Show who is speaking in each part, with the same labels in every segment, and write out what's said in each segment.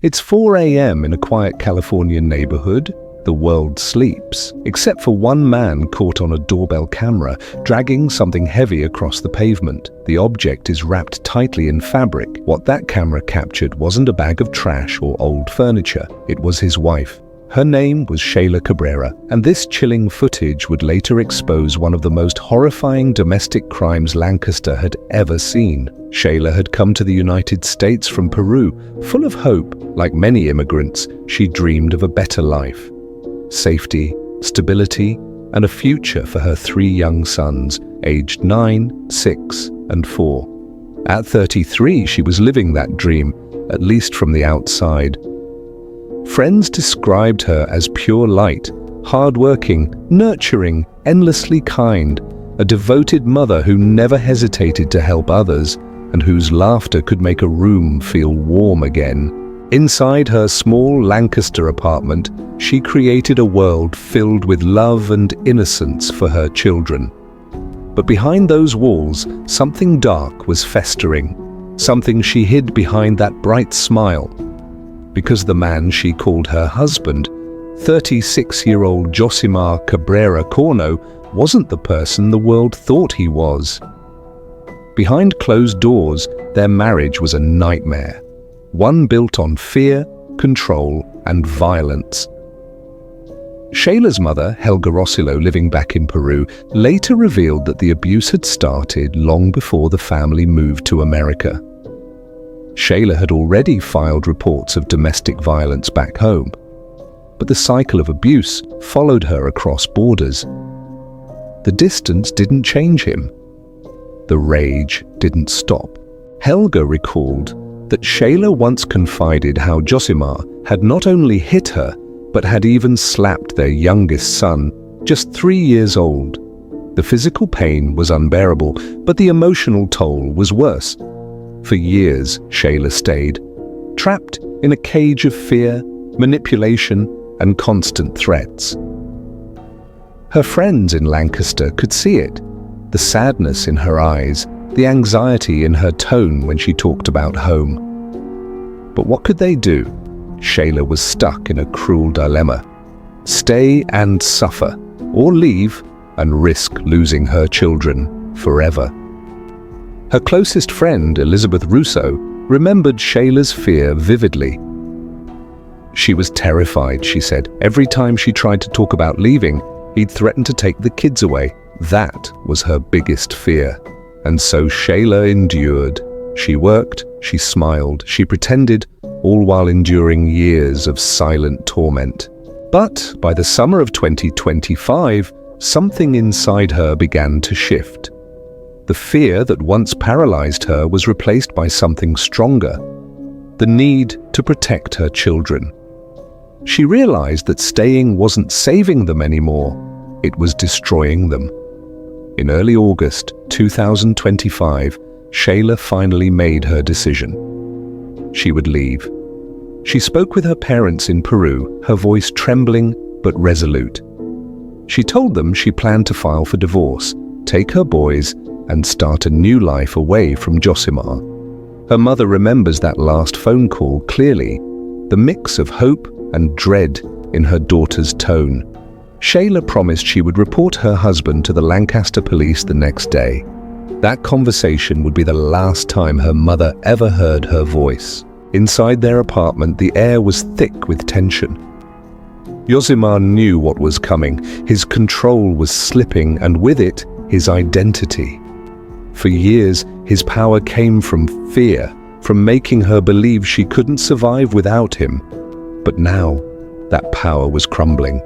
Speaker 1: It's 4 a.m. in a quiet Californian neighborhood. The world sleeps, except for one man caught on a doorbell camera, dragging something heavy across the pavement. The object is wrapped tightly in fabric. What that camera captured wasn't a bag of trash or old furniture. It was his wife. Her name was Sheylla Cabrera, and this chilling footage would later expose one of the most horrifying domestic crimes Lancaster had ever seen. Sheylla had come to the United States from Peru, full of hope. Like many immigrants, she dreamed of a better life. Safety, stability, and a future for her 3 young sons, aged 9, 6, and 4. At 33, she was living that dream, at least from the outside. Friends described her as pure light, hardworking, nurturing, endlessly kind, a devoted mother who never hesitated to help others and whose laughter could make a room feel warm again. Inside her small Lancaster apartment, she created a world filled with love and innocence for her children. But behind those walls, something dark was festering, something she hid behind that bright smile. Because the man she called her husband, 36-year-old Sheylla Cabrera Corno, wasn't the person the world thought he was. Behind closed doors, their marriage was a nightmare, one built on fear, control, and violence. Sheylla's mother, Helga Rosillo, living back in Peru, later revealed that the abuse had started long before the family moved to America. Sheylla had already filed reports of domestic violence back home, but the cycle of abuse followed her across borders. The distance didn't change him. The rage didn't stop. Helga recalled that Sheylla once confided how Sheylla had not only hit her, but had even slapped their youngest son, just 3 years old. The physical pain was unbearable, but the emotional toll was worse. For years, Sheylla stayed, trapped in a cage of fear, manipulation, and constant threats. Her friends in Lancaster could see it, the sadness in her eyes, the anxiety in her tone when she talked about home. But what could they do? Sheylla was stuck in a cruel dilemma. Stay and suffer, or leave and risk losing her children forever. Her closest friend, Elizabeth Russo, remembered Sheylla's fear vividly. She was terrified, she said. Every time she tried to talk about leaving, he'd threaten to take the kids away. That was her biggest fear. And so Sheylla endured. She worked, she smiled, she pretended, all while enduring years of silent torment. But by the summer of 2025, something inside her began to shift. The fear that once paralyzed her was replaced by something stronger, the need to protect her children. She realized that staying wasn't saving them anymore, it was destroying them. In early August 2025, Sheylla finally made her decision. She would leave. She spoke with her parents in Peru, her voice trembling but resolute. She told them she planned to file for divorce, take her boys, and start a new life away from Sheylla. Her mother remembers that last phone call clearly, the mix of hope and dread in her daughter's tone. Sheylla promised she would report her husband to the Lancaster police the next day. That conversation would be the last time her mother ever heard her voice. Inside their apartment, the air was thick with tension. Sheylla knew what was coming. His control was slipping, and with it, his identity. For years, his power came from fear, from making her believe she couldn't survive without him. But now, that power was crumbling.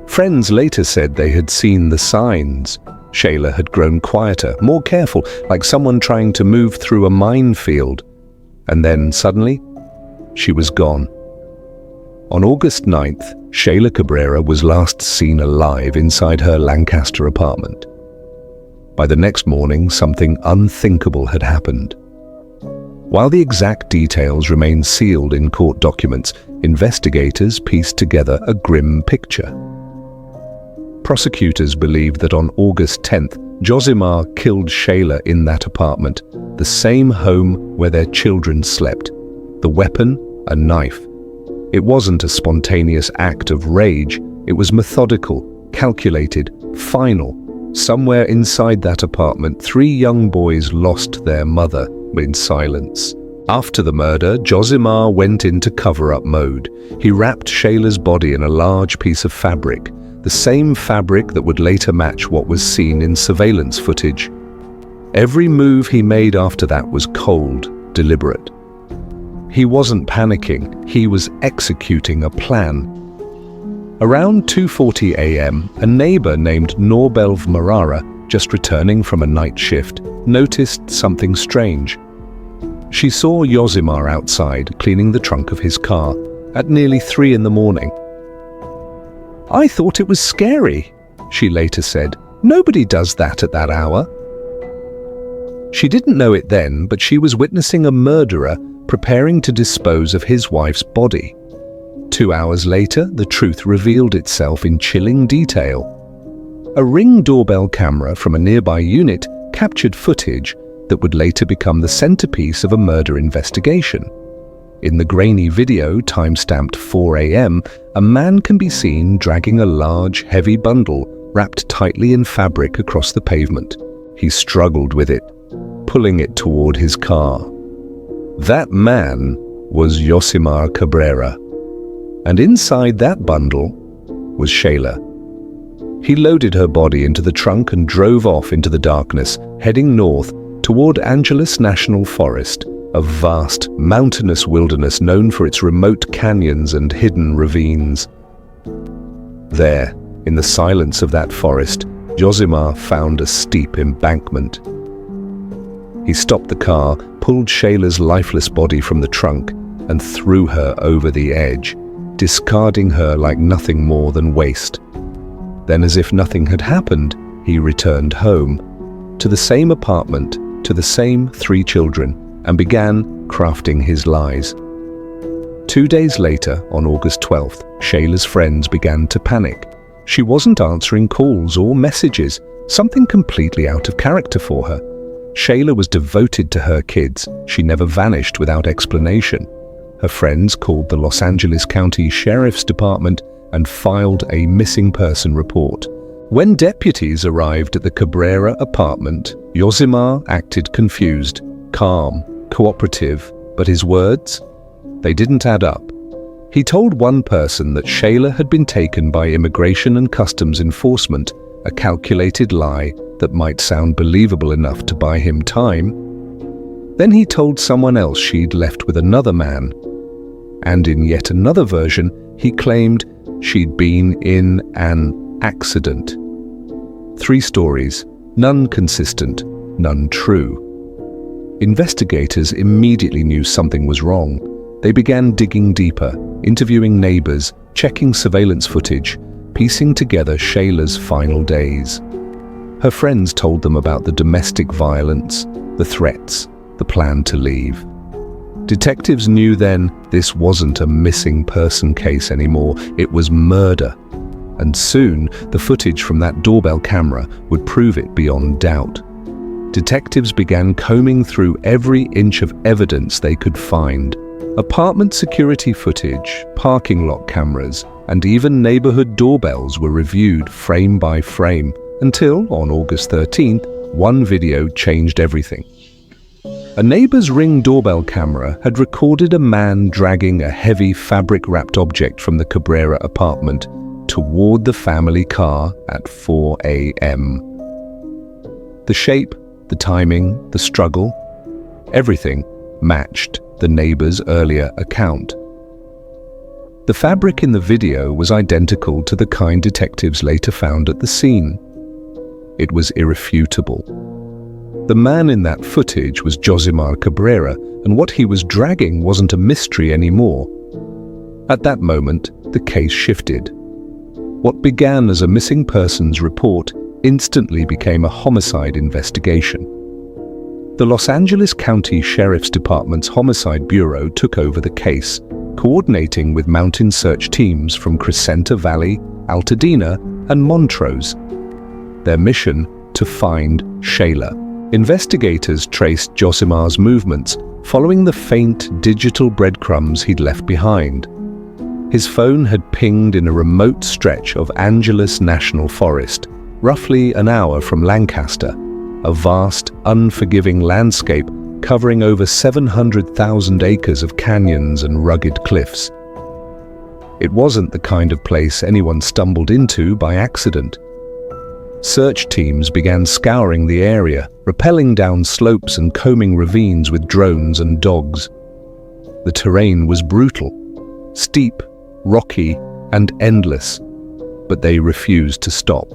Speaker 1: Friends later said they had seen the signs. Sheylla had grown quieter, more careful, like someone trying to move through a minefield. And then, suddenly, she was gone. On August 9th, Sheylla Cabrera was last seen alive inside her Lancaster apartment. By the next morning, something unthinkable had happened. While the exact details remain sealed in court documents, investigators pieced together a grim picture. Prosecutors believed that on August 10th, Sheylla killed Sheylla in that apartment, the same home where their children slept. The weapon a knife. It wasn't a spontaneous act of rage, it was methodical, calculated, final. Somewhere inside that apartment, 3 young boys lost their mother in silence. After the murder, Josimar went into cover-up mode. He wrapped Shella's body in a large piece of fabric, the same fabric that would later match what was seen in surveillance footage. Every move he made after that was cold, deliberate. He wasn't panicking, he was executing a plan. Around 2:40 a.m., a neighbor named Norbelv Marara, just returning from a night shift, noticed something strange. She saw Josimar outside, cleaning the trunk of his car, at nearly 3 in the morning. "I thought it was scary," she later said. "Nobody does that at that hour." She didn't know it then, but she was witnessing a murderer preparing to dispose of his wife's body. 2 hours later, the truth revealed itself in chilling detail. A Ring doorbell camera from a nearby unit captured footage that would later become the centerpiece of a murder investigation. In the grainy video, timestamped 4 a.m., a man can be seen dragging a large, heavy bundle wrapped tightly in fabric across the pavement. He struggled with it, pulling it toward his car. That man was Sheylla Cabrera. And inside that bundle was Sheylla. He loaded her body into the trunk and drove off into the darkness, heading north toward Angeles National Forest, a vast, mountainous wilderness known for its remote canyons and hidden ravines. There, in the silence of that forest, Josimar found a steep embankment. He stopped the car, pulled Shella's lifeless body from the trunk, and threw her over the edge, discarding her like nothing more than waste. Then, as if nothing had happened, he returned home, to the same apartment, to the same 3 children, and began crafting his lies. 2 days later, on August 12th, Shella's friends began to panic. She wasn't answering calls or messages, something completely out of character for her. Sheylla was devoted to her kids. She never vanished without explanation. Her friends called the Los Angeles County Sheriff's Department and filed a missing person report. When deputies arrived at the Cabrera apartment, Josimar acted confused, calm, cooperative, but his words? They didn't add up. He told one person that Sheylla had been taken by Immigration and Customs Enforcement, a calculated lie that might sound believable enough to buy him time. Then he told someone else she'd left with another man. And in yet another version, he claimed she'd been in an accident. 3 stories, none consistent, none true. Investigators immediately knew something was wrong. They began digging deeper, interviewing neighbors, checking surveillance footage, piecing together Sheylla's final days. Her friends told them about the domestic violence, the threats, the plan to leave. Detectives knew then this wasn't a missing person case anymore, it was murder. And soon, the footage from that doorbell camera would prove it beyond doubt. Detectives began combing through every inch of evidence they could find. Apartment security footage, parking lot cameras, and even neighborhood doorbells were reviewed frame by frame, until, on August 13th, one video changed everything. A neighbor's Ring doorbell camera had recorded a man dragging a heavy fabric-wrapped object from the Cabrera apartment toward the family car at 4 a.m. The shape, the timing, the struggle, everything matched the neighbor's earlier account. The fabric in the video was identical to the kind detectives later found at the scene. It was irrefutable. The man in that footage was Josimar Cabrera, and what he was dragging wasn't a mystery anymore. At that moment, the case shifted. What began as a missing persons report instantly became a homicide investigation. The Los Angeles County Sheriff's Department's Homicide Bureau took over the case, coordinating with mountain search teams from Crescenta Valley, Altadena, and Montrose. Their mission: to find Sheylla. Investigators traced Josimar's movements, following the faint digital breadcrumbs he'd left behind. His phone had pinged in a remote stretch of Angeles National Forest, roughly an hour from Lancaster, a vast, unforgiving landscape covering over 700,000 acres of canyons and rugged cliffs. It wasn't the kind of place anyone stumbled into by accident. Search teams began scouring the area, rappelling down slopes and combing ravines with drones and dogs. The terrain was brutal, steep, rocky, and endless, but they refused to stop.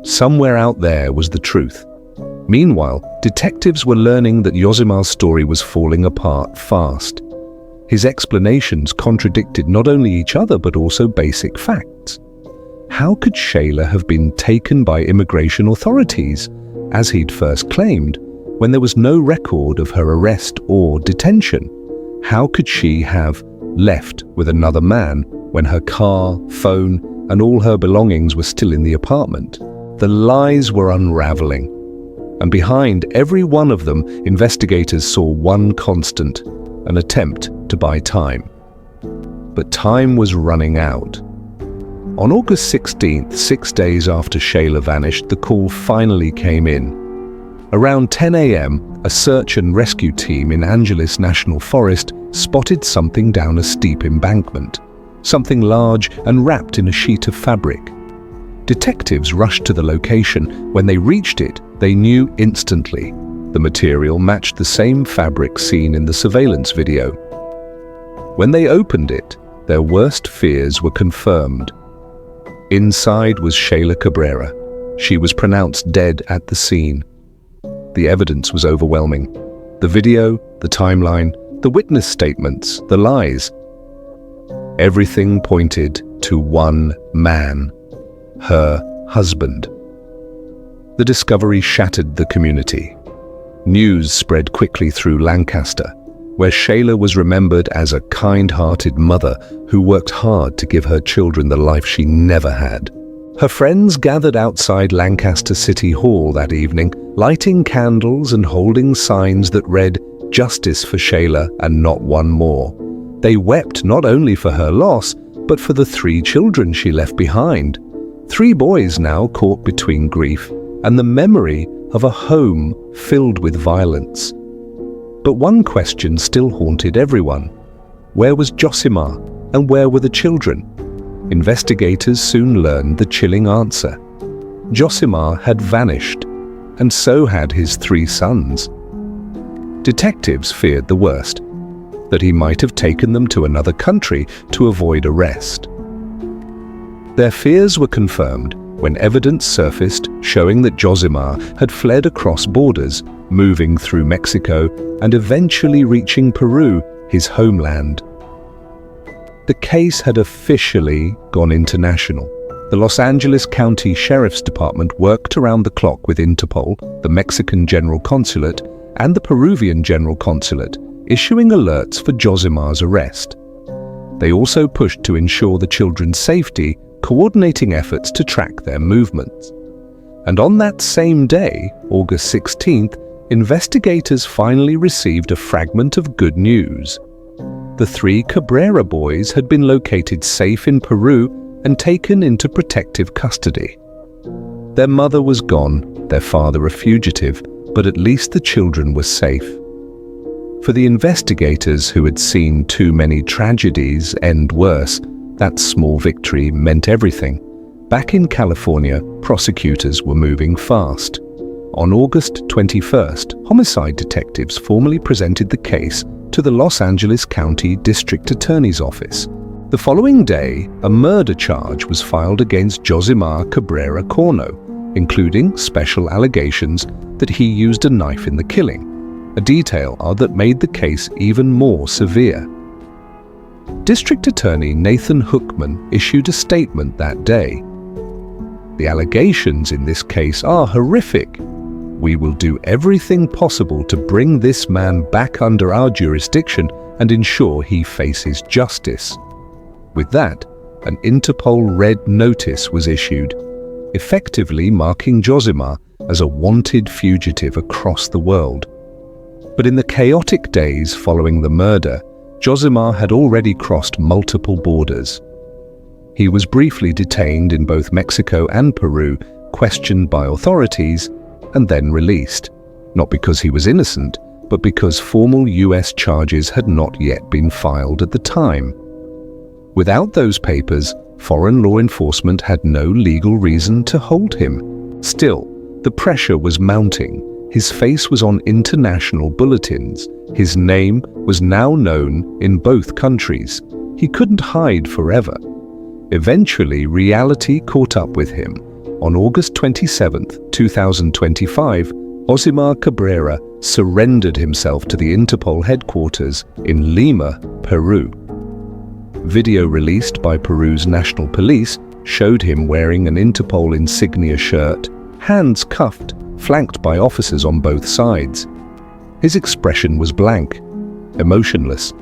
Speaker 1: Somewhere out there was the truth. Meanwhile, detectives were learning that Yozimar's story was falling apart fast. His explanations contradicted not only each other but also basic facts. How could Sheylla have been taken by immigration authorities, as he'd first claimed, when there was no record of her arrest or detention? How could she have left with another man when her car, phone, and all her belongings were still in the apartment? The lies were unraveling, and behind every one of them, investigators saw one constant: an attempt to buy time. But time was running out. On August 16th, 6 days after Sheylla vanished, the call finally came in. Around 10 a.m., a search and rescue team in Angeles National Forest spotted something down a steep embankment, something large and wrapped in a sheet of fabric. Detectives rushed to the location. When they reached it, they knew instantly. The material matched the same fabric seen in the surveillance video. When they opened it, their worst fears were confirmed. Inside was Sheylla Cabrera. She was pronounced dead at the scene. The evidence was overwhelming. The video, the timeline, the witness statements, the lies. Everything pointed to one man: her husband. The discovery shattered the community. News spread quickly through Lancaster, where Sheylla was remembered as a kind-hearted mother who worked hard to give her children the life she never had. Her friends gathered outside Lancaster City Hall that evening, lighting candles and holding signs that read, "Justice for Sheylla and not one more." They wept not only for her loss, but for the 3 children she left behind. 3 boys now caught between grief and the memory of a home filled with violence. But one question still haunted everyone. Where was Josimar, and where were the children? Investigators soon learned the chilling answer. Josimar had vanished, and so had his 3 sons. Detectives feared the worst, that he might have taken them to another country to avoid arrest. Their fears were confirmed when evidence surfaced showing that Josimar had fled across borders, moving through Mexico and eventually reaching Peru, his homeland. The case had officially gone international. The Los Angeles County Sheriff's Department worked around the clock with Interpol, the Mexican General Consulate, and the Peruvian General Consulate, issuing alerts for Josimar's arrest. They also pushed to ensure the children's safety, coordinating efforts to track their movements. And on that same day, August 16th, investigators finally received a fragment of good news. The 3 Cabrera boys had been located safe in Peru and taken into protective custody. Their mother was gone, their father a fugitive, but at least the children were safe. For the investigators who had seen too many tragedies end worse, that small victory meant everything. Back in California, prosecutors were moving fast. On August 21st, homicide detectives formally presented the case to the Los Angeles County District Attorney's Office. The following day, a murder charge was filed against Josimar Cabrera Corno, including special allegations that he used a knife in the killing, a detail that made the case even more severe. District Attorney Nathan Hookman issued a statement that day. "The allegations in this case are horrific. We will do everything possible to bring this man back under our jurisdiction and ensure he faces justice." With that, an Interpol red notice was issued, effectively marking Josimar as a wanted fugitive across the world. But in the chaotic days following the murder, Josimar had already crossed multiple borders. He was briefly detained in both Mexico and Peru, questioned by authorities, and then released, not because he was innocent, but because formal US charges had not yet been filed at the time. Without those papers, foreign law enforcement had no legal reason to hold him. Still, the pressure was mounting. His face was on international bulletins. His name was now known in both countries. He couldn't hide forever. Eventually, reality caught up with him. On August 27, 2025, Sheylla Cabrera surrendered himself to the Interpol headquarters in Lima, Peru. Video released by Peru's national police showed him wearing an Interpol insignia shirt, hands cuffed, flanked by officers on both sides. His expression was blank, emotionless,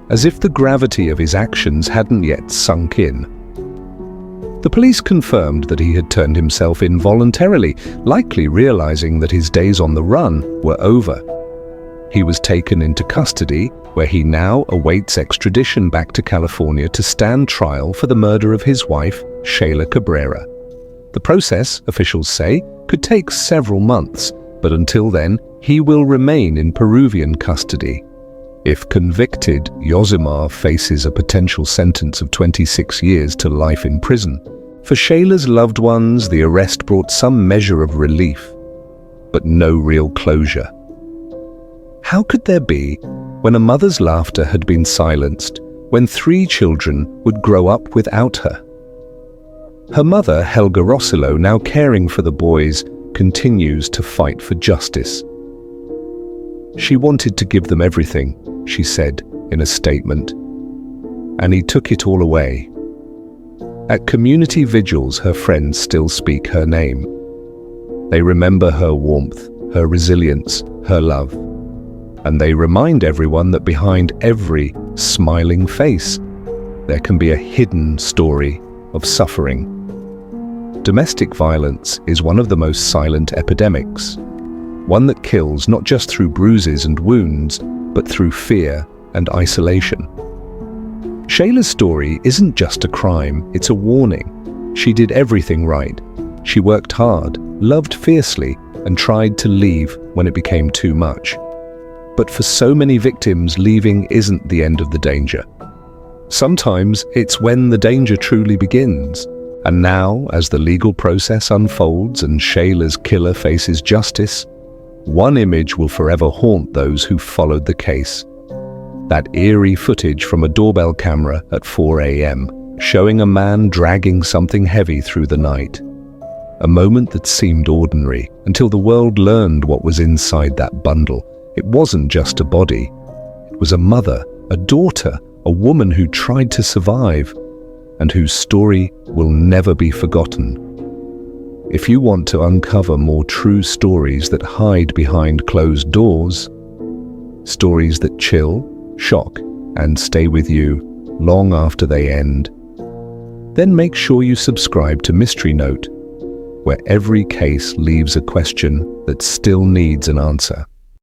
Speaker 1: as if the gravity of his actions hadn't yet sunk in. The police confirmed that he had turned himself in voluntarily, likely realizing that his days on the run were over. He was taken into custody, where he now awaits extradition back to California to stand trial for the murder of his wife, Sheylla Cabrera. The process, officials say, could take several months, but until then, he will remain in Peruvian custody. If convicted, Josimar faces a potential sentence of 26 years to life in prison. For Sheylla's loved ones, the arrest brought some measure of relief, but no real closure. How could there be when a mother's laughter had been silenced, when 3 children would grow up without her? Her mother, Helga Rossilo, now caring for the boys, continues to fight for justice. She wanted to give them everything, she said in a statement, and he took it all away. At community vigils, her friends still speak her name. They remember her warmth, her resilience, her love. And they remind everyone that behind every smiling face, there can be a hidden story of suffering. Domestic violence is one of the most silent epidemics, one that kills not just through bruises and wounds, but through fear and isolation. Sheylla's story isn't just a crime, it's a warning. She did everything right. She worked hard, loved fiercely, and tried to leave when it became too much. But for so many victims, leaving isn't the end of the danger. Sometimes it's when the danger truly begins. And now, as the legal process unfolds and Sheylla's killer faces justice, one image will forever haunt those who followed the case. That eerie footage from a doorbell camera at 4 a.m., showing a man dragging something heavy through the night. A moment that seemed ordinary until the world learned what was inside that bundle. It wasn't just a body. It was a mother, a daughter, a woman who tried to survive, and whose story will never be forgotten. If you want to uncover more true stories that hide behind closed doors, stories that chill, shock, and stay with you long after they end, then make sure you subscribe to Mystery Note, where every case leaves a question that still needs an answer.